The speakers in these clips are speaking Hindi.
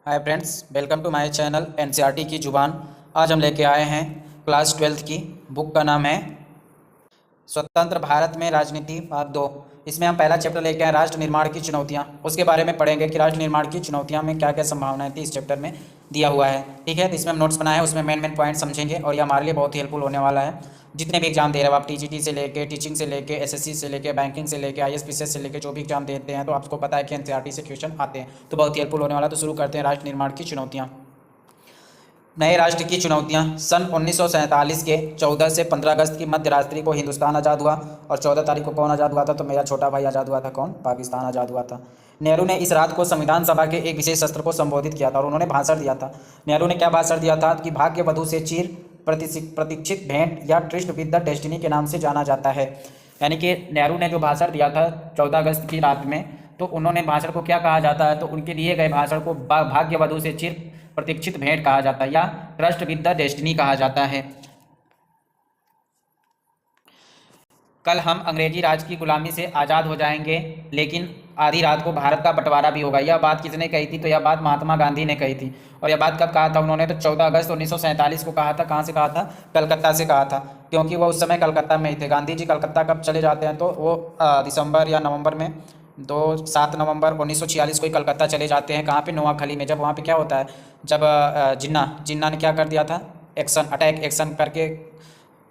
Hi friends, welcome to my channel NCERT की जुबान। आज हम लेके आए हैं क्लास 12th की बुक का नाम है स्वतंत्र भारत में राजनीति भाग 2। इसमें हम पहला चैप्टर लेके आए राष्ट्र निर्माण की चुनौतियां। उसके बारे में पढ़ेंगे कि राष्ट्र निर्माण की चुनौतियां में क्या क्या संभावनाएं थी, इस चैप्टर में दिया हुआ है। ठीक है, तो इसमें हम नोट्स बनाए हैं, उसमें मेन पॉइंट समझेंगे और ये हमारे लिए बहुत ही हेल्पफुल होने वाला है। जितने भी एग्जाम दे रहे हो आप, टीजीटी से लेके, टीचिंग से लेके, एसएससी से लेके, बैंकिंग से लेके, आईएएस से लेके जो भी एग्जाम देते हैं तो आपको पता है कि एनसीईआरटी से क्वेश्चन आते हैं, तो बहुत ही हेल्पफुल होने वाला है। तो शुरू करते हैं राष्ट्र निर्माण की चुनौतियाँ। नए राष्ट्र की चुनौतियां। सन 1947 के 14 से 15 अगस्त की मध्य रात्रि को हिंदुस्तान आज़ाद हुआ। और 14 तारीख को कौन आज़ाद हुआ था? तो मेरा छोटा भाई आज़ाद हुआ था। कौन? पाकिस्तान आज़ाद हुआ था। नेहरू ने इस रात को संविधान सभा के एक विशेष सत्र को संबोधित किया था और उन्होंने भाषण दिया था। नेहरू ने क्या भाषण दिया था? कि भाग्य वधु से चिर प्रतीक्षित भेंट या ट्रिस्ट विद द डेस्टिनी के नाम से जाना जाता है। यानी कि नेहरू ने जो भाषण दिया था 14 अगस्त की रात में, तो उन्होंने भाषण को क्या कहा जाता है? तो उनके दिए गए भाषण को भाग्य वधु से चिर प्रतीक्षित भेंट कहा जाता है या ट्रस्ट विद द डेस्टिनी कहा जाता है। कल हम अंग्रेजी राज की गुलामी से आज़ाद हो जाएंगे, लेकिन आधी रात को भारत का बंटवारा भी होगा। यह बात किसने कही थी? तो यह बात महात्मा गांधी ने कही थी। और यह बात कब कहा था उन्होंने? तो 14 अगस्त 1947 को कहा था। कहाँ से कहा था? कलकत्ता से कहा था, क्योंकि वो उस समय कलकत्ता में ही थे। गांधी जी कलकत्ता कब चले जाते हैं? तो वो दिसंबर या नवंबर में, तो 7 नवंबर 1946 को ही कलकत्ता चले जाते हैं। कहाँ पे? नोआखली में। जब वहाँ पे क्या होता है, जब जिन्ना ने क्या कर दिया था? अटैक एक्शन करके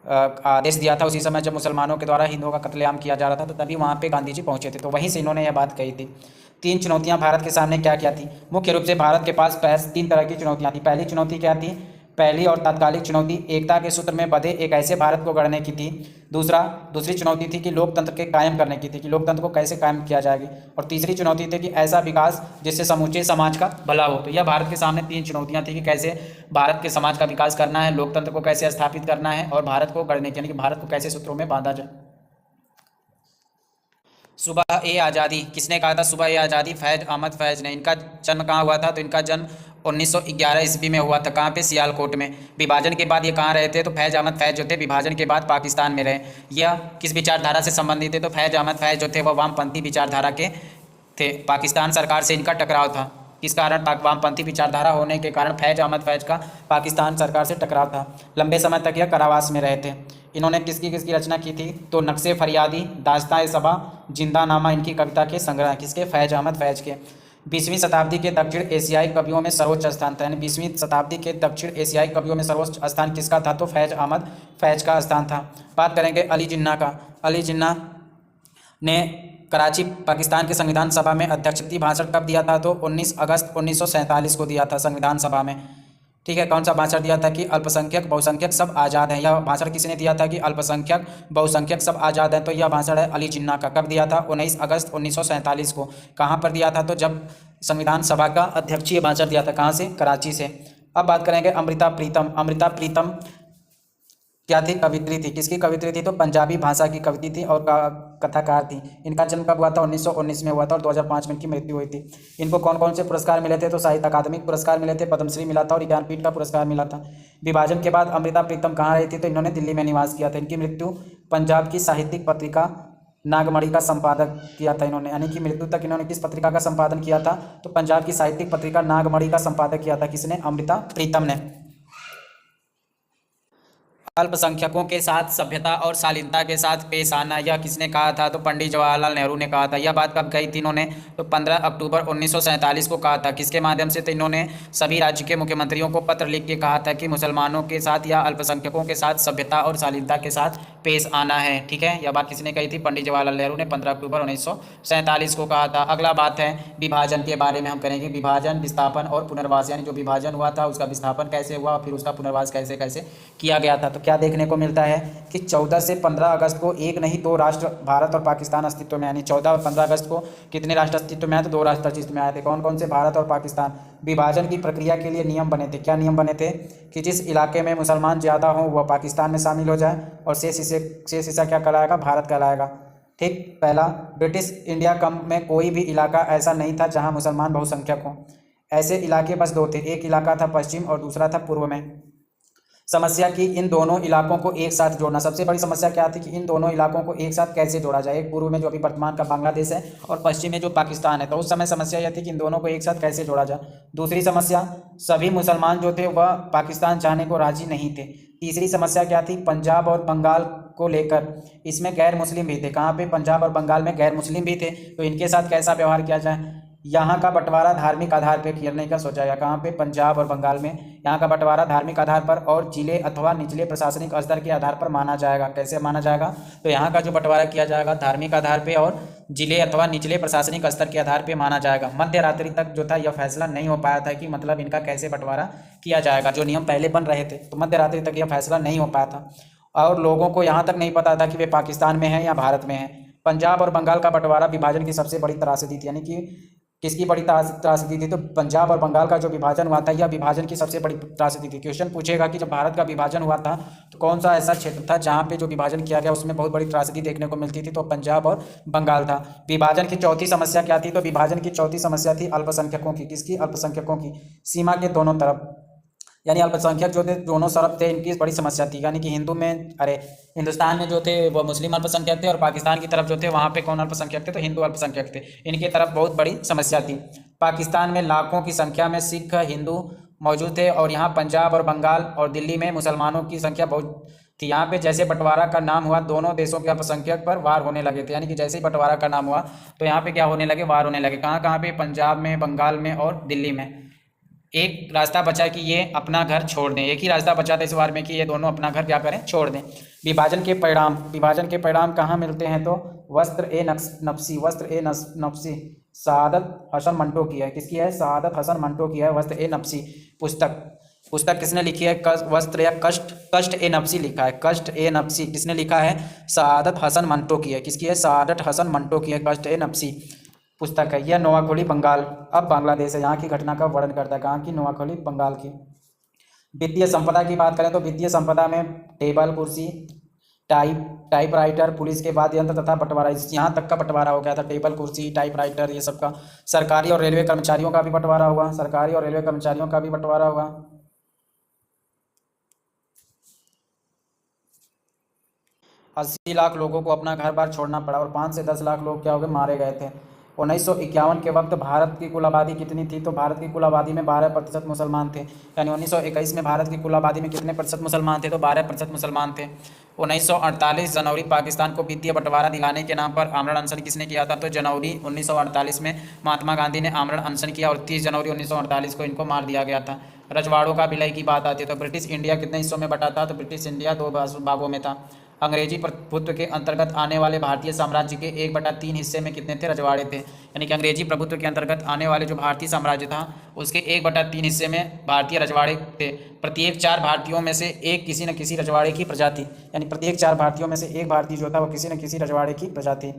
आदेश दिया था। उसी समय जब मुसलमानों के द्वारा हिंदुओं का कत्लेआम किया जा रहा था, तो तभी वहाँ पे गांधी जी पहुँचे थे। तो वहीं से इन्होंने यह बात कही थी। 3 चुनौतियाँ भारत के सामने क्या क्या थी? मुख्य रूप से भारत के पास 3 तरह की चुनौतियाँ थी। पहली चुनौती क्या थी? पहली और तात्कालिक चुनौती एकता के सूत्र में बंधे एक ऐसे भारत को गढ़ने की थी। दूसरी चुनौती थी कि लोकतंत्र के कायम करने की थी, कि लोकतंत्र को कैसे कायम किया जाएगी। और तीसरी चुनौती थी कि ऐसा विकास जिससे समूचे समाज का भला हो। तो यह भारत के सामने 3 चुनौतियां थी कि कैसे भारत के समाज का विकास करना है, लोकतंत्र को कैसे स्थापित करना है और भारत को गढ़ने की, यानी कि भारत को कैसे सूत्रों में बांधा जाए। सुबह ए आज़ादी किसने कहा था? सुबह ए आज़ादी फैज अहमद फैज ने। इनका जन्म कहाँ हुआ था? तो इनका जन्म 1911 ईस्वी में हुआ था। कहाँ पे? सियालकोट में। विभाजन के बाद ये कहाँ रहे थे? तो फैज अहमद फैज जो थे विभाजन के बाद पाकिस्तान में रहे। यह किस विचारधारा से संबंधित थे? तो फैज अहमद फैज जो थे वह वामपंथी विचारधारा के थे। पाकिस्तान सरकार से इनका टकराव था। किस कारण? वामपंथी विचारधारा होने के कारण फैज अहमद फैज का पाकिस्तान सरकार से टकराव था। लंबे समय तक यह कारावास में रहे थे। इन्होंने किसकी किसकी रचना की थी? तो नक्शे फरियादी, दास्तान सबा, जिंदानामा इनकी कविता के संग्रह। किसके? फैज अहमद फैज के। 20वीं शताब्दी के दक्षिण एशियाई कवियों में सर्वोच्च स्थान था। यानी 20वीं शताब्दी के दक्षिण एशियाई कवियों में सर्वोच्च स्थान किसका था? तो फैज अहमद फैज का स्थान था। बात करेंगे अली जिन्ना का। अली जिन्ना ने कराची पाकिस्तान के संविधान सभा में अध्यक्षीय भाषण कब दिया था? तो 19 अगस्त 1947 को दिया था संविधान सभा में। ठीक है, कौन सा भाषण दिया था? कि अल्पसंख्यक बहुसंख्यक सब आज़ाद हैं। यह भाषण किसने दिया था? कि अल्पसंख्यक बहुसंख्यक सब आज़ाद हैं। तो यह भाषण है अली जिन्ना का। कब दिया था? 19 अगस्त 1947 को। कहाँ पर दिया था? तो जब संविधान सभा का अध्यक्षीय भाषण दिया था। कहाँ से? कराची से। अब बात करेंगे अमृता प्रीतम। अमृता प्रीतम क्या थी? कवित्री थी। किसकी कवित्री थी? तो पंजाबी भाषा की कवित्री थी और कथाकार थी। इनका जन्म कब हुआ था? 1919 में हुआ था और 2005 में इनकी मृत्यु हुई थी। इनको कौन कौन से पुरस्कार मिले थे? तो साहित्य अकादमी पुरस्कार मिले थे, पद्मश्री मिला था और ज्ञानपीठ का पुरस्कार मिला था। विभाजन के बाद अमृता प्रीतम कहाँ रही थी? तो इन्होंने दिल्ली में निवास किया था। इनकी मृत्यु पंजाब की साहित्यिक पत्रिका नागमणि का संपादक किया था इन्होंने। यानी कि मृत्यु तक इन्होंने किस पत्रिका का संपादन किया था? तो पंजाब की साहित्यिक पत्रिका नागमणि का संपादक किया था। किसने? अमृता प्रीतम ने। अल्पसंख्यकों के साथ सभ्यता और शालीनता के साथ पेश आना, यह किसने कहा था? तो पंडित जवाहरलाल नेहरू ने कहा था। यह बात कब कही थी इन्होंने? तो 15 अक्टूबर 1947 को कहा था। किसके माध्यम से? तो इन्होंने सभी राज्य के मुख्यमंत्रियों को पत्र लिख के कहा था कि मुसलमानों के साथ या अल्पसंख्यकों के साथ सभ्यता और शालीनता के साथ पेश आना है। ठीक है, यह बात किसने कही थी? पंडित जवाहरलाल नेहरू ने 15 अक्टूबर 1947 को कहा था। अगला बात है विभाजन के बारे में हम करेंगे। विभाजन, विस्थापन और पुनर्वास, यानी जो विभाजन हुआ था उसका विस्थापन कैसे हुआ, फिर उसका पुनर्वास कैसे कैसे किया गया था। तो क्या देखने को मिलता है कि 14 से 15 अगस्त को एक नहीं 2 राष्ट्र भारत और पाकिस्तान अस्तित्व में, यानी 14 और 15 अगस्त को कितने राष्ट्र अस्तित्व में आए थे? 2 राष्ट्र अस्तित्व में आए थे। कौन कौन से? भारत और पाकिस्तान। विभाजन की प्रक्रिया के लिए नियम बने थे। क्या नियम बने थे? कि जिस इलाके में मुसलमान ज़्यादा हों वह पाकिस्तान में शामिल हो जाए और शेष हिस्सा क्या कहलाएगा? भारत कहलाएगा। ठीक। पहला, ब्रिटिश इंडिया कम में कोई भी इलाका ऐसा नहीं था जहाँ मुसलमान बहुसंख्यक हों। ऐसे इलाके बस 2 थे। एक इलाका था पश्चिम और दूसरा था पूर्व में। समस्या कि इन दोनों इलाकों को एक साथ जोड़ना। सबसे बड़ी समस्या क्या थी कि इन दोनों इलाकों को एक साथ कैसे जोड़ा जाए। एक पूर्व में जो अभी वर्तमान का बांग्लादेश है और पश्चिम में जो पाकिस्तान है, तो उस समय समस्या यह थी कि इन दोनों को एक साथ कैसे जोड़ा जाए। दूसरी समस्या, सभी मुसलमान जो थे वह पाकिस्तान जाने को राजी नहीं थे। तीसरी समस्या क्या थी, पंजाब और बंगाल को लेकर, इसमें गैर मुस्लिम भी थे। कहाँ पे, पंजाब और बंगाल में गैर मुस्लिम भी थे, तो इनके साथ कैसा व्यवहार किया जाए। यहाँ का बंटवारा धार्मिक आधार पर करने का सोचा गया। कहाँ पे, पंजाब और बंगाल में यहाँ का बंटवारा धार्मिक आधार पर और जिले अथवा निचले प्रशासनिक स्तर के आधार पर माना जाएगा। कैसे माना जाएगा, तो यहाँ का जो बंटवारा किया जाएगा धार्मिक आधार पे और जिले अथवा निचले प्रशासनिक स्तर के आधार पे माना जाएगा। मध्य रात्रि तक जो था यह फैसला नहीं हो पाया था कि मतलब इनका कैसे बंटवारा किया जाएगा। जो नियम पहले बन रहे थे, तो मध्य रात्रि तक यह फैसला नहीं हो पाया था और लोगों को यहाँ तक नहीं पता था कि वे पाकिस्तान में है या भारत में है। पंजाब और बंगाल का बंटवारा विभाजन की सबसे बड़ी त्रासदी थी। यानी कि किसकी बड़ी त्रासदी थी, तो पंजाब और बंगाल का जो विभाजन हुआ था, यह विभाजन की सबसे बड़ी त्रासदी थी। क्वेश्चन पूछेगा कि जब भारत का विभाजन हुआ था तो कौन सा ऐसा क्षेत्र था जहां पे जो विभाजन किया गया उसमें बहुत बड़ी त्रासदी देखने को मिलती थी, तो पंजाब और बंगाल था। विभाजन की चौथी समस्या क्या थी, तो विभाजन की चौथी समस्या थी अल्पसंख्यकों की। किसकी, अल्पसंख्यकों की। सीमा के दोनों तरफ, यानी अल्पसंख्यक जो थे दोनों तरफ थे, इनकी बड़ी समस्या थी। यानी कि हिंदुस्तान में जो थे वो मुस्लिम अल्पसंख्यक थे और पाकिस्तान की तरफ जो थे वहाँ पे कौन अल्पसंख्यक थे, तो हिंदू अल्पसंख्यक थे। इनकी तरफ बहुत बड़ी समस्या थी। पाकिस्तान में लाखों की संख्या में सिख हिंदू मौजूद थे और यहाँ पंजाब और बंगाल और दिल्ली में मुसलमानों की संख्या बहुत थी। यहाँ पे जैसे बंटवारा का नाम हुआ, दोनों देशों के अल्पसंख्यक पर वार होने लगे थे। यानी कि जैसे ही बंटवारा का नाम हुआ तो यहाँ पे क्या होने लगे, वार होने लगे। कहाँ कहाँ पे, पंजाब में, बंगाल में और दिल्ली में। एक रास्ता बचा कि ये अपना घर छोड़ दें, एक ही रास्ता बचा था इस बार में कि ये दोनों अपना घर क्या करें, छोड़ दें। विभाजन के परिणाम कहाँ मिलते हैं, तो वस्त्र ए नफसी सआदत हसन मंटो की है। किसकी है, सआदत हसन मंटो की है वस्त्र ए नफसी पुस्तक किसने लिखी है, वस्त्र या कष्ट ए नफसी लिखा है। कष्ट ए नफसी किसने लिखा है, सआदत हसन मंटो की है। किसकी है, सआदत हसन मंटो की है कष्ट ए नफसी पुस्तक है। यह नोआखोली बंगाल, अब बांग्लादेश है, यहाँ की घटना का वर्णन करता है। कहाँ की, नोआखोली बंगाल की। वित्तीय संपदा की बात करें तो वित्तीय संपदा में टेबल कुर्सी, टाइपराइटर, पुलिस के वाद्य यंत्र तथा बंटवारा, यहाँ तक का बंटवारा हो गया था। टेबल कुर्सी, टाइपराइटर, ये सब का। सरकारी और रेलवे कर्मचारियों का भी बंटवारा हुआ। सरकारी और रेलवे कर्मचारियों का भी बंटवारा हुआ। 80 लाख लोगों को अपना घर बार छोड़ना पड़ा और 5 से 10 लाख लोग क्या हो गए, मारे गए थे। 1951 के वक्त भारत की कुल आबादी कितनी थी, तो भारत की कुल आबादी में 12% मुसलमान थे। यानी 1921 में भारत की कुल आबादी में कितने प्रतिशत मुसलमान थे, तो 12% मुसलमान थे। 1948 जनवरी, पाकिस्तान को वित्तीय बंटवारा दिलाने के नाम पर आमरण अनशन किसने किया था, तो जनवरी 1948 में महात्मा गांधी ने आमरण अनशन किया और 30 जनवरी 1948 को इनको मार दिया गया था। रजवाड़ों का विलय की बात आती है तो ब्रिटिश इंडिया कितने हिस्सों में बटा था, तो ब्रिटिश इंडिया 2 भागों में था। अंग्रेजी प्रभुत्व के अंतर्गत आने वाले भारतीय साम्राज्य के 1/3 हिस्से में कितने थे, रजवाड़े थे। यानी कि अंग्रेजी प्रभुत्व के अंतर्गत आने वाले जो भारतीय साम्राज्य था उसके 1/3 हिस्से में भारतीय रजवाड़े थे। प्रत्येक 4 भारतीयों में से एक किसी न किसी रजवाड़े की प्रजाति, यानी प्रत्येक 4 भारतीयों में से एक भारतीय जो था वो किसी न किसी रजवाड़े की प्रजाति।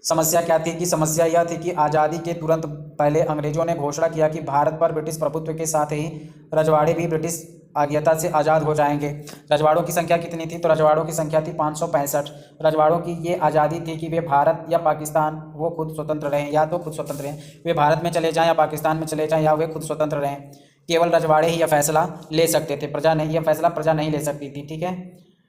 समस्या क्या थी, कि समस्या यह थी कि आज़ादी के तुरंत पहले अंग्रेजों ने घोषणा किया कि भारत पर ब्रिटिश प्रभुत्व के साथ ही रजवाड़े भी ब्रिटिश आज्ञा से आज़ाद हो जाएंगे। रजवाड़ों की संख्या कितनी थी, तो रजवाड़ों की संख्या थी 565। रजवाड़ों की ये आज़ादी थी कि वे भारत या पाकिस्तान वो खुद स्वतंत्र रहें, या तो खुद स्वतंत्र रहें, वे भारत में चले जाएं या पाकिस्तान में चले जाएं, या वे खुद स्वतंत्र रहें। केवल रजवाड़े ही यह फैसला ले सकते थे, प्रजा नहीं, यह फैसला प्रजा नहीं ले सकती थी। ठीक है।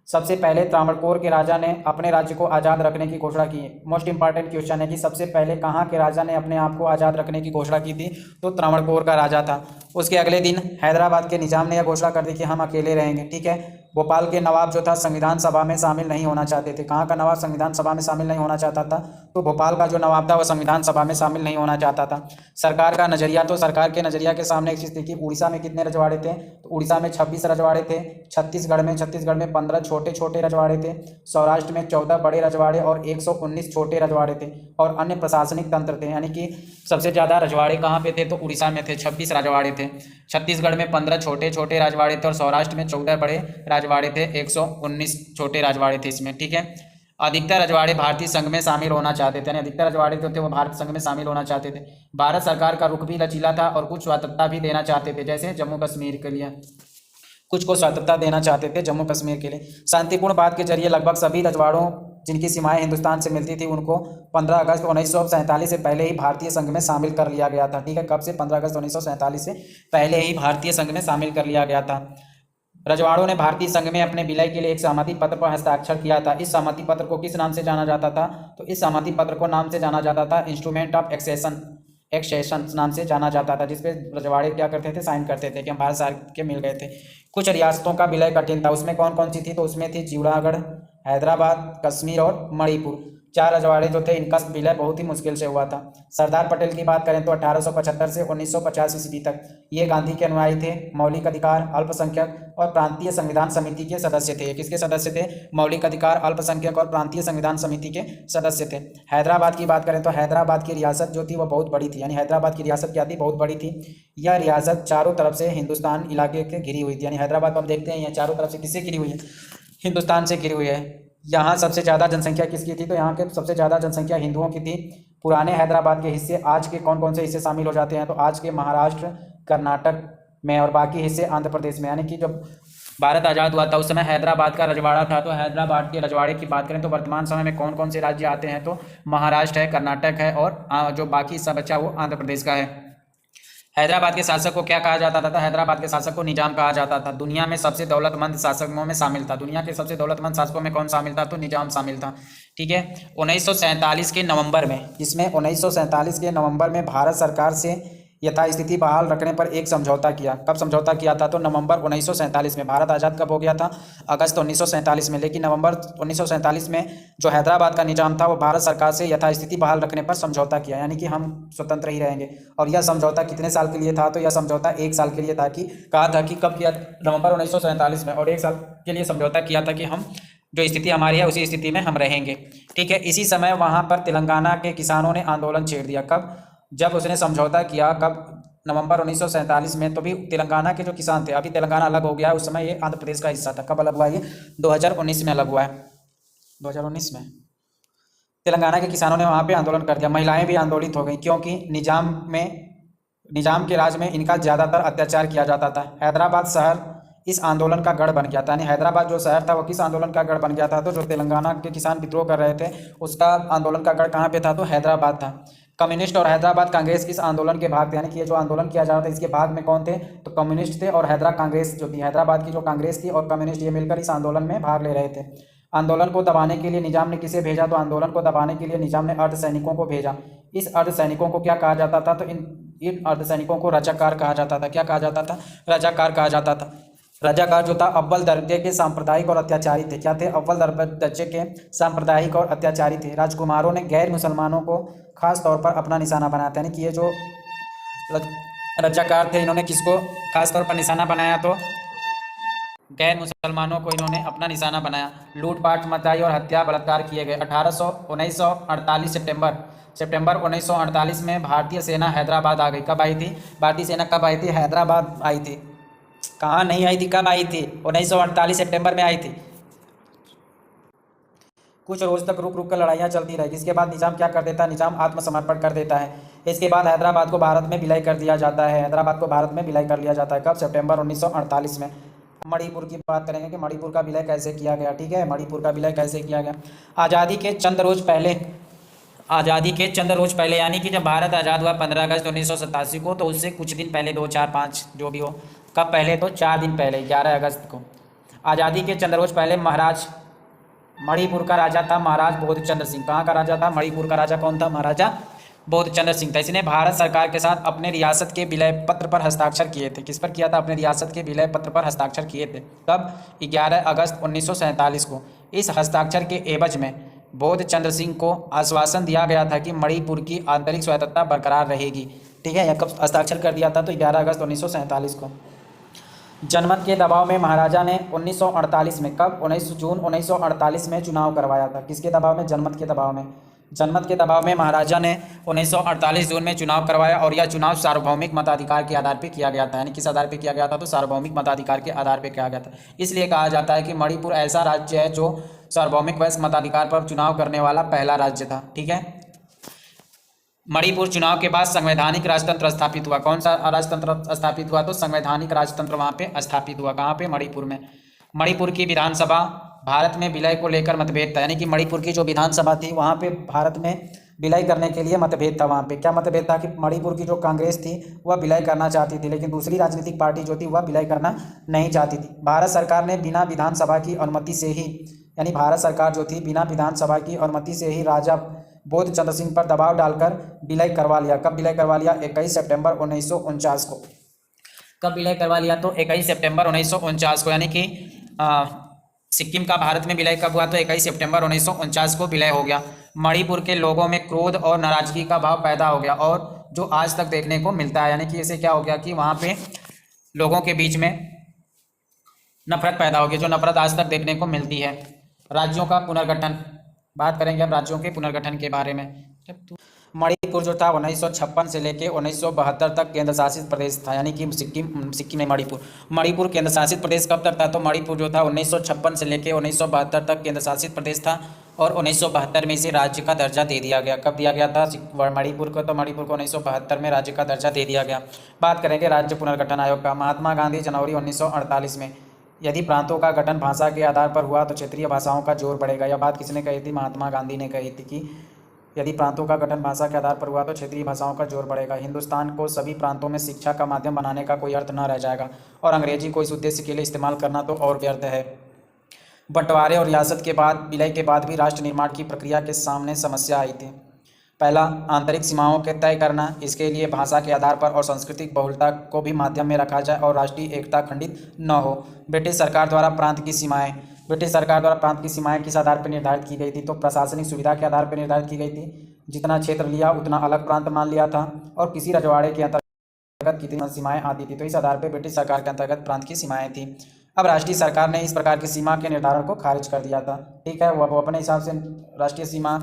सबसे पहले त्रावणकोर के राजा ने अपने राज्य को आज़ाद रखने की घोषणा की। मोस्ट इंपॉर्टेंट क्वेश्चन है कि सबसे पहले कहाँ के राजा ने अपने आप को आज़ाद रखने की घोषणा की थी, तो त्रावणकोर का राजा था। उसके अगले दिन हैदराबाद के निजाम ने यह घोषणा कर दी कि हम अकेले रहेंगे। ठीक है। भोपाल के नवाब जो था संविधान सभा में शामिल नहीं होना चाहते थे। कहाँ का नवाब संविधान सभा में शामिल नहीं होना चाहता था, तो भोपाल का जो नवाब था वह संविधान सभा में शामिल नहीं होना चाहता था। सरकार का नजरिया, तो सरकार के नजरिया के सामने एक चीज़ थी कि उड़ीसा में कितने रजवाड़े थे, तो उड़ीसा में 26 रजवाड़े थे। छत्तीसगढ़ में 15 छोटे छोटे रजवाड़े थे। सौराष्ट्र में 14 बड़े रजवाड़े और 119 छोटे रजवाड़े थे और अन्य प्रशासनिक तंत्र थे। यानी कि सबसे ज़्यादा रजवाड़े कहाँ पे थे, तो उड़ीसा में थे, 26 रजवाड़े थे। छत्तीसगढ़ में 15 छोटे छोटे राजवाड़े थे और सौराष्ट्र में 14 बड़े राजवाड़े थे, 119 छोटे राजवाड़े थे इसमें। ठीक है। अधिकतर रजवाड़े भारतीय संघ में शामिल होना चाहते थे, यानी अधिकतर रजवाड़े जो थे वो भारत संघ में शामिल होना चाहते थे। भारत सरकार का रुख भी लचीला था और कुछ स्वतंत्रता भी देना चाहते थे, जैसे जम्मू कश्मीर के लिए कुछ को स्वतंत्रता देना चाहते थे जम्मू कश्मीर के लिए। शांतिपूर्ण बात के जरिए लगभग सभी रजवाड़ों जिनकी सीमाएं हिंदुस्तान से मिलती थी उनको 15 अगस्त 1947 से पहले ही भारतीय संघ में शामिल कर लिया गया था। ठीक है। कब से, 15 अगस्त 1947 से पहले ही भारतीय संघ में शामिल कर लिया गया था। रजवाड़ों ने भारतीय संघ में अपने विलय के लिए एक सहमति पत्र पर हस्ताक्षर किया था। इस सहमति पत्र को किस नाम से जाना जाता था? तो इस सहमति पत्र को नाम से जाना जाता था इंस्ट्रूमेंट ऑफ एक्सेशन नाम से जाना जाता था, जिसपे रजवाड़े क्या करते थे? साइन करते थे कि हम भारत सरकार के मिल गए थे। कुछ रियासतों का विलय कठिन था, उसमें कौन कौन सी थी? तो उसमें थी जूनागढ़, हैदराबाद, कश्मीर और मणिपुर। 4 रजवाड़े जो थे इनका विलय बहुत ही मुश्किल से हुआ था। सरदार पटेल की बात करें तो 1875 से 1950 ईस्वी तक ये गांधी के अनुयायी थे। मौलिक अधिकार, अल्पसंख्यक और प्रांतीय संविधान समिति के सदस्य थे। किसके सदस्य थे? मौलिक अधिकार, अल्पसंख्यक और प्रांतीय संविधान समिति के सदस्य थे। हैदराबाद की बात करें तो हैदराबाद की रियासत जो थी वह बहुत बड़ी थी, यानी हैदराबाद की रियासत क्या थी? बहुत बड़ी थी। यह रियासत चारों तरफ से हिंदुस्तान इलाके के घिरी हुई थी, यानी हैदराबाद को हम देखते हैं यह चारों तरफ से किससे घिरी हुई है? हिंदुस्तान से घिरी हुई है। यहाँ सबसे ज़्यादा जनसंख्या किसकी थी? तो यहाँ के सबसे ज़्यादा जनसंख्या हिंदुओं की थी। पुराने हैदराबाद के हिस्से आज के कौन कौन से हिस्से शामिल हो जाते हैं? तो आज के महाराष्ट्र, कर्नाटक में और बाकी हिस्से आंध्र प्रदेश में। यानी कि जब भारत आज़ाद हुआ था उस समय हैदराबाद का रजवाड़ा था, तो हैदराबाद के रजवाड़े की बात करें तो वर्तमान समय में कौन कौन से राज्य आते हैं? तो महाराष्ट्र है, कर्नाटक है और जो बाकी सब बचा वो आंध्र प्रदेश का है। हैदराबाद के शासक को क्या कहा जाता था? हैदराबाद के शासक को निजाम कहा जाता था। दुनिया में सबसे दौलतमंद शासकों में शामिल था। दुनिया के सबसे दौलतमंद शासकों में कौन शामिल था? तो निजाम शामिल था। ठीक है। 1947 के नवंबर में, इसमें 1947 के नवंबर में भारत सरकार से यथास्थिति बहाल रखने पर एक समझौता किया। कब समझौता किया था? तो नवंबर 1947 में। भारत आज़ाद कब हो गया था? अगस्त 1947 में। लेकिन नवंबर 1947 में जो हैदराबाद का निजाम था वो भारत सरकार से यथास्थिति बहाल रखने पर समझौता किया, यानी कि हम स्वतंत्र ही रहेंगे। और यह समझौता कितने साल के लिए था? तो यह समझौता 1 साल के लिए था। कि कहा था कि कब किया? नवंबर 1947 में। और 1 साल के लिए समझौता किया था कि हम जो स्थिति हमारी है उसी स्थिति में हम रहेंगे। ठीक है। इसी समय वहाँ पर तेलंगाना के किसानों ने आंदोलन छेड़ दिया। कब? जब उसने समझौता किया। कब? नवंबर 1947 में। तो भी तेलंगाना के जो किसान थे, अभी तेलंगाना अलग हो गया है, उस समय ये आंध्र प्रदेश का हिस्सा था। कब अलग हुआ? ये 2019 में अलग हुआ है। 2019 में तेलंगाना के किसानों ने वहाँ पे आंदोलन कर दिया। महिलाएं भी आंदोलित हो गई, क्योंकि निजाम के राज में इनका ज़्यादातर अत्याचार किया जाता था। हैदराबाद शहर इस आंदोलन का गढ़ बन गया था। यानी हैदराबाद जो शहर था वो किस आंदोलन का गढ़ बन गया था? तो जो तेलंगाना के किसान विद्रोह कर रहे थे उसका आंदोलन का गढ़ कहाँ पे था? तो हैदराबाद था। कम्युनिस्ट और हैदराबाद कांग्रेस इस आंदोलन के भाग थे, यानी कि ये जो आंदोलन किया जा रहा था इसके भाग में कौन थे? तो कम्युनिस्ट थे और हैदराबाद कांग्रेस जो थी, हैदराबाद की जो कांग्रेस थी और कम्युनिस्ट, ये मिलकर इस आंदोलन में भाग ले रहे थे। आंदोलन को दबाने के लिए निजाम ने किसे भेजा? तो आंदोलन को दबाने के लिए निजाम ने अर्धसैनिकों को भेजा। इस अर्धसैनिकों को क्या कहा जाता था? तो इन अर्धसैनिकों को रजाकार कहा जाता था। क्या कहा जाता था? रजाकार कहा जाता था। रजाकार जो था अव्वल दर्जे के सांप्रदायिक और अत्याचारी थे। क्या थे? अव्वल दर्जे के सांप्रदायिक और अत्याचारी थे। राजकुमारों ने गैर मुसलमानों को खास तौर पर अपना निशाना बनाया था। यानी कि ये जो रजाकार थे इन्होंने किसको खास तौर पर निशाना बनाया? तो गैर मुसलमानों को इन्होंने अपना निशाना बनाया। लूटपाट मचाई और हत्या बलात्कार किए गए। 1948 सितंबर 1948 में भारतीय सेना हैदराबाद आ गई। कब आई थी भारतीय सेना? कब आई थी? हैदराबाद आई थी। कहाँ नहीं आई थी? कब आई थी? 1948 सितंबर में आई थी। कुछ रोज तक रुक रुक कर लड़ाइयाँ चलती रही। इसके बाद निजाम क्या कर देता है? निजाम आत्मसमर्पण कर देता है। इसके बाद हैदराबाद को भारत में विलय कर दिया जाता है। हैदराबाद को भारत में विलय कर लिया जाता है। कब? सितंबर 1948 में। मणिपुर की बात करेंगे कि मणिपुर का विलय कैसे किया गया। ठीक है। मणिपुर का विलय कैसे किया गया? आज़ादी के चंद रोज पहले यानी कि जब भारत आज़ाद हुआ 15 अगस्त 1987 को, तो उससे कुछ दिन पहले 2, 4, 5 जो भी हो, कब पहले? तो 4 दिन पहले 11 अगस्त को। आज़ादी के चंद रोज पहले मणिपुर का राजा था महाराज बोधचंद्र सिंह। कहाँ का राजा था? मणिपुर का राजा कौन था? महाराजा बोधचंद्र सिंह था। इसने भारत सरकार के साथ अपने रियासत के विलय पत्र पर हस्ताक्षर किए थे। किस पर किया था? अपने रियासत के विलय पत्र पर हस्ताक्षर किए थे। कब? 11 अगस्त 1947 को। इस हस्ताक्षर के एवज में बोधचंद्र सिंह को आश्वासन दिया गया था कि मणिपुर की आंतरिक स्वायत्तता बरकरार रहेगी। ठीक है। यह कब हस्ताक्षर कर दिया था? तो 11 अगस्त 1947 को। जनमत के दबाव में महाराजा ने 1948 में, कब? 19 जून 1948 में चुनाव करवाया था। किसके दबाव में? जनमत के दबाव में। जनमत के दबाव में महाराजा ने 1948 जून में चुनाव करवाया और यह चुनाव सार्वभौमिक मताधिकार के आधार पर किया गया था। यानी किस आधार पर किया गया था? तो सार्वभौमिक मताधिकार के आधार पर किया गया था। इसलिए कहा जाता है कि मणिपुर ऐसा राज्य है जो सार्वभौमिक वयस्क मताधिकार पर चुनाव करने वाला पहला राज्य था। ठीक है। मणिपुर चुनाव के बाद संवैधानिक राजतंत्र स्थापित हुआ। कौन सा राजतंत्र स्थापित हुआ? तो संवैधानिक राजतंत्र वहाँ पे स्थापित हुआ। कहाँ पे? मणिपुर में। मणिपुर की विधानसभा भारत में विलय को लेकर मतभेद था। यानी कि मणिपुर की जो विधानसभा थी वहाँ पे भारत में विलय करने के लिए मतभेद था वहाँ पे। क्या मतभेद था कि मणिपुर की जो कांग्रेस थी वह विलय करना चाहती थी, लेकिन दूसरी राजनीतिक पार्टी जो थी वह विलय करना नहीं चाहती थी। भारत सरकार ने बिना विधानसभा की अनुमति से ही, यानी भारत सरकार जो थी बिना विधानसभा की अनुमति से ही राजा बोध चंद्र सिंह पर दबाव डालकर विलय करवा लिया। कब विलय करवा लिया? 21 सितंबर 1949 को। कब विलय करवा लिया? तो 21 सितंबर 1949 को, यानी कि सिक्किम का भारत में विलय कब हुआ? तो 21 सितंबर 1949 को विलय हो गया। मणिपुर के लोगों में क्रोध और नाराजगी का भाव पैदा हो गया, और जो आज तक देखने को मिलता है, यानी कि इसे क्या हो गया कि वहाँ पे लोगों के बीच में नफरत पैदा हो गई, जो नफरत आज तक देखने को मिलती है। राज्यों का पुनर्गठन, बात करेंगे अब राज्यों के पुनर्गठन के बारे में। मणिपुर जो था 1956 से लेकर 1972 तक केंद्र शासित प्रदेश था, यानी कि सिक्किम में मणिपुर केंद्र शासित प्रदेश कब तक था? तो मणिपुर जो था 1956 से लेकर 1972 तक केंद्र शासित प्रदेश था, और 1972 में इसे राज्य का दर्जा दे दिया गया। कब दिया गया था मणिपुर को? तो मणिपुर को 1972 में राज्य का दर्जा दे दिया गया। बात करेंगे राज्य पुनर्गठन आयोग का। महात्मा गांधी जनवरी 1948 में, यदि प्रांतों का गठन भाषा के आधार पर हुआ तो क्षेत्रीय भाषाओं का जोर बढ़ेगा। यह बात किसने कही थी? महात्मा गांधी ने कही थी कि यदि प्रांतों का गठन भाषा के आधार पर हुआ तो क्षेत्रीय भाषाओं का जोर बढ़ेगा। हिंदुस्तान को सभी प्रांतों में शिक्षा का माध्यम बनाने का कोई अर्थ न रह जाएगा, और अंग्रेजी को इस उद्देश्य के लिए इस्तेमाल करना तो और व्यर्थ है। बंटवारे और रियासत के बाद, विलय के बाद भी राष्ट्र निर्माण की प्रक्रिया के सामने समस्या आई थी। पहला, आंतरिक सीमाओं के तय करना। इसके लिए भाषा के आधार पर और सांस्कृतिक बहुलता को भी माध्यम में रखा जाए और राष्ट्रीय एकता खंडित न हो। ब्रिटिश सरकार द्वारा प्रांत की सीमाएं किस आधार पर निर्धारित की गई थी? तो प्रशासनिक सुविधा के आधार पर निर्धारित की गई थी। जितना क्षेत्र लिया उतना अलग प्रांत मान लिया था, और किसी रजवाड़े के अंतर्गत कितनी सीमाएं आती थी, तो इस आधार पर ब्रिटिश सरकार के अंतर्गत प्रांत की सीमाएं थी। अब राष्ट्रीय सरकार ने इस प्रकार की सीमा के निर्धारण को खारिज कर दिया था। ठीक है, वो अपने हिसाब से राष्ट्रीय सीमा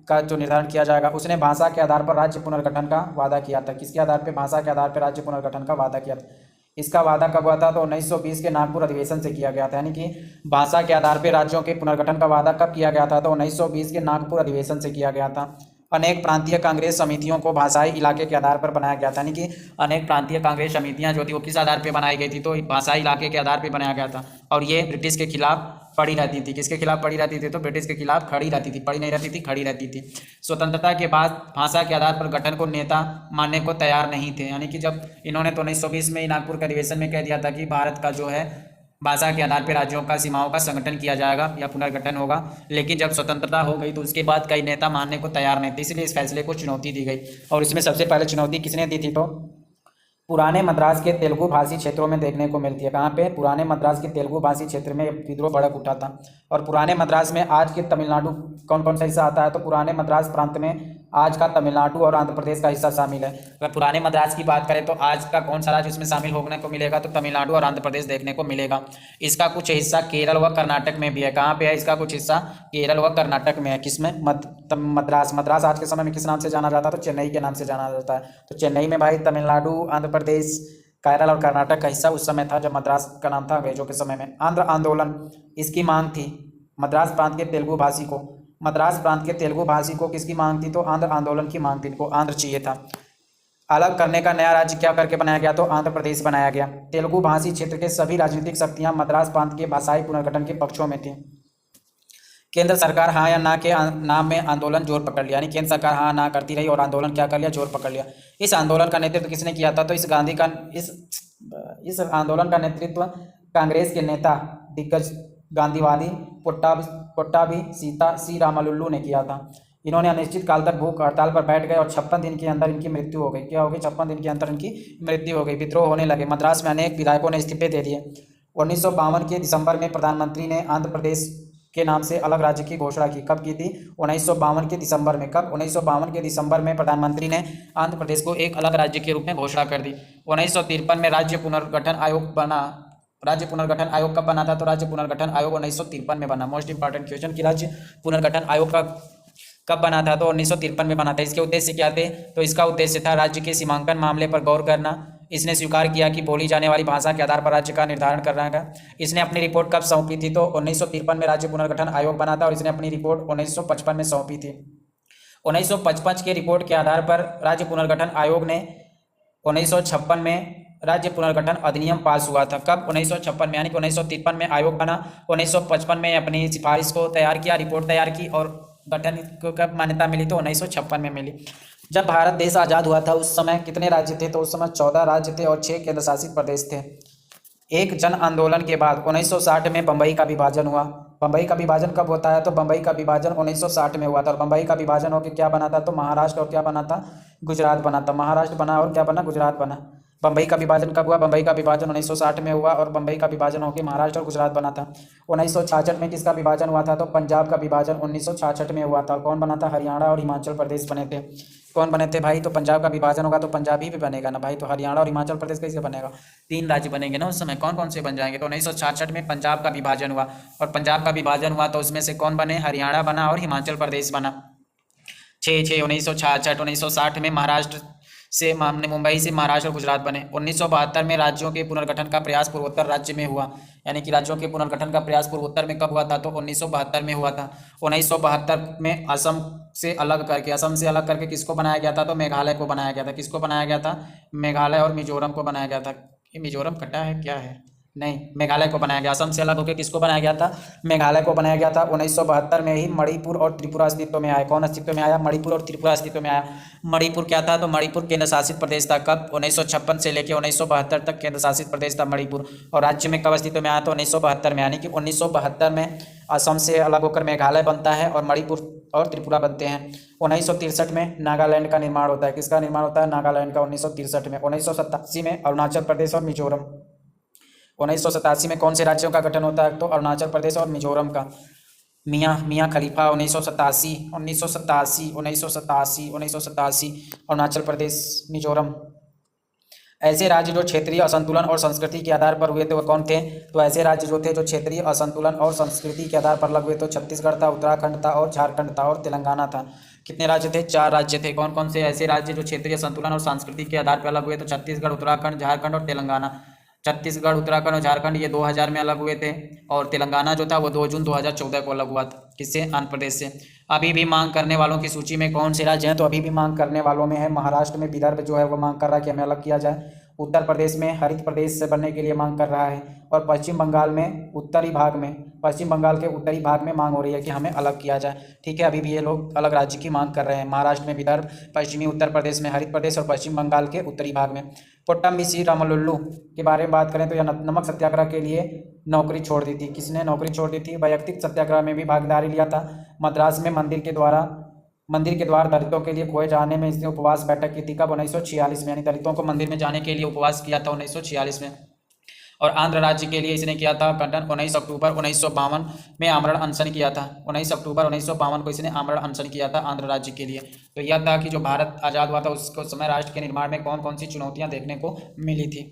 का जो निर्धारण किया जाएगा। उसने भाषा के आधार पर राज्य पुनर्गठन का वादा किया था। किसके आधार पर? भाषा के आधार पर राज्य पुनर्गठन का वादा किया था। इसका वादा कब हुआ था? तो 1920 के नागपुर अधिवेशन से किया गया था। यानी कि भाषा के आधार पर राज्यों के पुनर्गठन का वादा कब किया गया था? तो 1920 के नागपुर अधिवेशन से किया गया था। अनेक प्रांतीय कांग्रेस समितियों को भाषाई इलाके के आधार पर बनाया गया था। यानी कि अनेक प्रांतीय कांग्रेस समितियां जो थी वो किस आधार पर बनाई गई थी? तो भाषाई इलाके के आधार पर बनाया गया था, और ये ब्रिटिश के खिलाफ पड़ी रहती थी। किसके खिलाफ पड़ी रहती थी? तो ब्रिटिश के खिलाफ खड़ी रहती थी, पड़ी नहीं रहती थी, खड़ी रहती थी। स्वतंत्रता के बाद भाषा के आधार पर गठन को नेता मानने को तैयार नहीं थे। यानी कि जब इन्होंने तो 1920 में नागपुर के अधिवेशन में कह दिया था कि भारत का जो है भाषा के आधार पर राज्यों का सीमाओं का संगठन किया जाएगा या पुनर्गठन होगा, लेकिन जब स्वतंत्रता हो गई तो उसके बाद कई नेता मानने को तैयार नहीं थे, इसलिए इस फैसले को चुनौती दी गई। और इसमें सबसे पहले चुनौती किसने दी थी? तो पुराने मद्रास के तेलुगु भाषी क्षेत्रों में देखने को मिलती है। कहाँ पे? पुराने मद्रास के तेलुगु भाषी क्षेत्र में विद्रोह भड़क उठा था। और पुराने मद्रास में आज के तमिलनाडु कौन कौन सा हिस्सा आता है? तो पुराने मद्रास प्रांत में आज का तमिलनाडु और आंध्र प्रदेश का हिस्सा शामिल है। अगर पुराने मद्रास की बात करें तो आज का कौन सा राज्य इसमें शामिल होने को मिलेगा? तो तमिलनाडु और आंध्र प्रदेश देखने को मिलेगा। इसका कुछ हिस्सा केरल व कर्नाटक में भी है। कहाँ पे है? इसका कुछ हिस्सा केरल व कर्नाटक में है। किसमें? मद्रास आज के समय में किस नाम से जाना जाता है? तो चेन्नई के नाम से जाना जाता है। तो चेन्नई में भाई तमिलनाडु, आंध्र प्रदेश, केरल और कर्नाटक का हिस्सा उस समय था जब मद्रास का नाम था अंग्रेजों के समय में। आंध्र आंदोलन, इसकी मांग थी मद्रास प्रांत के तेलुगु भाषी को किसकी मांग थी? तो आंध्र आंदोलन की मांग थी। इनको आंध्र चाहिए था। अलग करने का नया राज्य क्या करके बनाया गया? तो आंध्र प्रदेश बनाया गया। तेलुगु भाषी क्षेत्र के सभी राजनीतिक शक्तियां मद्रास प्रांत के भाषाई पुनर्गठन के पक्षों में थी। केंद्र सरकार हाँ या ना के नाम में आंदोलन जोर पकड़ लिया, यानी केंद्र सरकार हाँ ना करती रही और आंदोलन क्या कर लिया? जोर पकड़ लिया। इस आंदोलन का नेतृत्व किसने किया था? तो इस आंदोलन का नेतृत्व कांग्रेस के नेता दिग्गज गांधीवादी पुट्टाभी सी रामालुल्लू ने किया था। इन्होंने अनिश्चित काल तक भूख हड़ताल पर बैठ गए और 56 दिन के अंदर इनकी मृत्यु हो गई। क्या हो गई? 56 दिन के अंदर इनकी मृत्यु हो गई। विद्रोह होने लगे। मद्रास में अनेक विधायकों ने इस्तीफे दे दिए। 1952 के दिसंबर में प्रधानमंत्री ने आंध्र प्रदेश के नाम से अलग राज्य की घोषणा की। कब की थी? 1952 के दिसंबर में। कब? 1952 के दिसंबर में प्रधानमंत्री ने आंध्र प्रदेश को एक अलग राज्य के रूप में घोषणा कर दी। 1953 में राज्य पुनर्गठन आयोग बना। राज्य पुनर्गठन आयोग कब बना था? तो राज्य पुनर्गठन आयोग 1953 में बना। मोस्ट इंपॉर्टेंट क्वेश्चन कि राज्य पुनर्गठन आयोग का कब बना था? तो 1953 में बना था। इसके उद्देश्य क्या थे? तो इसका उद्देश्य था राज्य के सीमांकन मामले पर गौर करना। इसने स्वीकार किया कि बोली जाने वाली भाषा के आधार पर राज्य का निर्धारण करना है। इसने अपनी रिपोर्ट कब सौंपी थी? तो 1953 में राज्य पुनर्गठन आयोग बना था और इसने अपनी रिपोर्ट 1955 में सौंपी थी। 1955 के रिपोर्ट के आधार पर राज्य पुनर्गठन आयोग ने 1956 में राज्य पुनर्गठन अधिनियम पास हुआ था। कब? 1956 में, यानी कि 1953 में आयोग बना, 1955 में अपनी सिफारिश को तैयार किया, रिपोर्ट तैयार की और गठन को कब मान्यता मिली? तो 1956 में मिली। जब भारत देश आज़ाद हुआ था उस समय कितने राज्य थे? तो उस समय 14 राज्य थे और 6 केंद्र शासित प्रदेश थे। एक जन आंदोलन के बाद 1960 में बम्बई का विभाजन हुआ। बम्बई का विभाजन कब होता है? तो बम्बई का विभाजन 1960 में हुआ था। और बम्बई का विभाजन होकर क्या बना था? तो महाराष्ट्र और क्या बना था? गुजरात बना था। महाराष्ट्र बना और क्या बना? गुजरात बना। बम्बई का विभाजन कब हुआ? बम्बई का विभाजन 1960 में हुआ और बम्बई का विभाजन होकर महाराष्ट्र और गुजरात बना था। 1966 में किसका विभाजन हुआ था? तो पंजाब का विभाजन 1966 में हुआ था। और कौन बना था? हरियाणा और हिमाचल प्रदेश बने थे। कौन बने थे भाई? तो पंजाब का विभाजन होगा तो पंजाब ही भी बनेगा ना भाई। तो हरियाणा और हिमाचल प्रदेश कैसे बनेगा? 3 राज्य बनेंगे ना उस समय। कौन कौन से बन जाएंगे? तो 1966 में पंजाब का विभाजन हुआ और पंजाब का विभाजन हुआ तो उसमें से कौन बने? हरियाणा बना और हिमाचल प्रदेश बना। 6/6/1966। 1960 में महाराष्ट्र से मुंबई से महाराष्ट्र और गुजरात बने। 1972 में राज्यों के पुनर्गठन का प्रयास पूर्वोत्तर राज्य में हुआ। यानी कि राज्यों के पुनर्गठन का प्रयास पूर्वोत्तर में कब हुआ था? तो 1972 में हुआ था। 1972 में असम से अलग करके किसको बनाया गया था? तो मेघालय को बनाया गया था। किसको बनाया गया था? मेघालय और मिजोरम को बनाया गया था। ये मिजोरम कटा है क्या है? नहीं, मेघालय को बनाया गया। असम से अलग होकर किसको बनाया गया था? मेघालय को बनाया गया था। 1972 में ही मणिपुर और त्रिपुरा अस्तित्व में आया। कौन अस्तित्व में आया? मणिपुर और त्रिपुरा अस्तित्व में आया। मणिपुर क्या था? तो मणिपुर केंद्र शासित प्रदेश था। कब? 1956 से लेकर 1972 तक केंद्र शासित प्रदेश था मणिपुर। और राज्य में कब अस्तित्व में आया? तो 1972 में। यानी कि 1972 में असम से अलग होकर मेघालय बनता है और मणिपुर और त्रिपुरा बनते हैं। 1963 में नागालैंड का निर्माण होता है। किसका निर्माण होता है? नागालैंड का 1963 में। 1987 में अरुणाचल प्रदेश और मिजोरम। 1987 में कौन से राज्यों का गठन होता है? तो अरुणाचल प्रदेश और मिजोरम का। मियाँ खलीफा 1987 अरुणाचल प्रदेश मिजोरम। ऐसे राज्य जो क्षेत्रीय असंतुलन और संस्कृति के आधार पर हुए थे वो कौन थे? तो ऐसे राज्य जो थे जो क्षेत्रीय असंतुलन और संस्कृति के आधार पर अलग हुए तो छत्तीसगढ़ था, उत्तराखंड था और झारखंड था और तेलंगाना था। कितने राज्य थे? 4 राज्य थे। कौन कौन से ऐसे राज्य जो क्षेत्रीय संतुलन और संस्कृति के आधार पर अलग हुए? तो छत्तीसगढ़, उत्तराखंड, झारखंड और तेलंगाना। छत्तीसगढ़, उत्तराखंड और झारखंड ये 2000 में अलग हुए थे और तेलंगाना जो था वो 2 जून 2014 को अलग हुआ था। किससे? आंध्र प्रदेश से। अभी भी मांग करने वालों की सूची में कौन से राज्य हैं? तो अभी भी मांग करने वालों में है महाराष्ट्र में विदर्भ जो है वो मांग कर रहा है कि हमें अलग किया जाए। उत्तर प्रदेश में हरित प्रदेश से बनने के लिए मांग कर रहा है और पश्चिम बंगाल में पश्चिम बंगाल के उत्तरी भाग में मांग हो रही है कि हमें अलग किया जाए। ठीक है, अभी भी ये लोग अलग राज्य की मांग कर रहे हैं। महाराष्ट्र में विदर्भ, पश्चिमी उत्तर प्रदेश में हरित प्रदेश और पश्चिम बंगाल के उत्तरी भाग में। पोट्टामी रामलुल्लू के बारे में बात करें तो यह नमक सत्याग्रह के लिए नौकरी छोड़ दी थी। किसने नौकरी छोड़ दी थी? वैयक्तिक सत्याग्रह में भी भागीदारी लिया था। मद्रास में मंदिर के द्वार दलितों के लिए खोए जाने में इसने उपवास बैठक की थी। कब? 1946 में। यानी दलितों को मंदिर में जाने के लिए उपवास किया था 1946 में। और आंध्र राज्य के लिए इसने किया था गठन 19 अक्टूबर 1952 में आमरण अनशन किया था। 19 अक्टूबर 1952 को इसने आमरण अनशन किया था आंध्र राज्य के लिए। तो यह था कि जो भारत आज़ाद हुआ था उसको समय राष्ट्र के निर्माण में कौन कौन सी चुनौतियां देखने को मिली थी।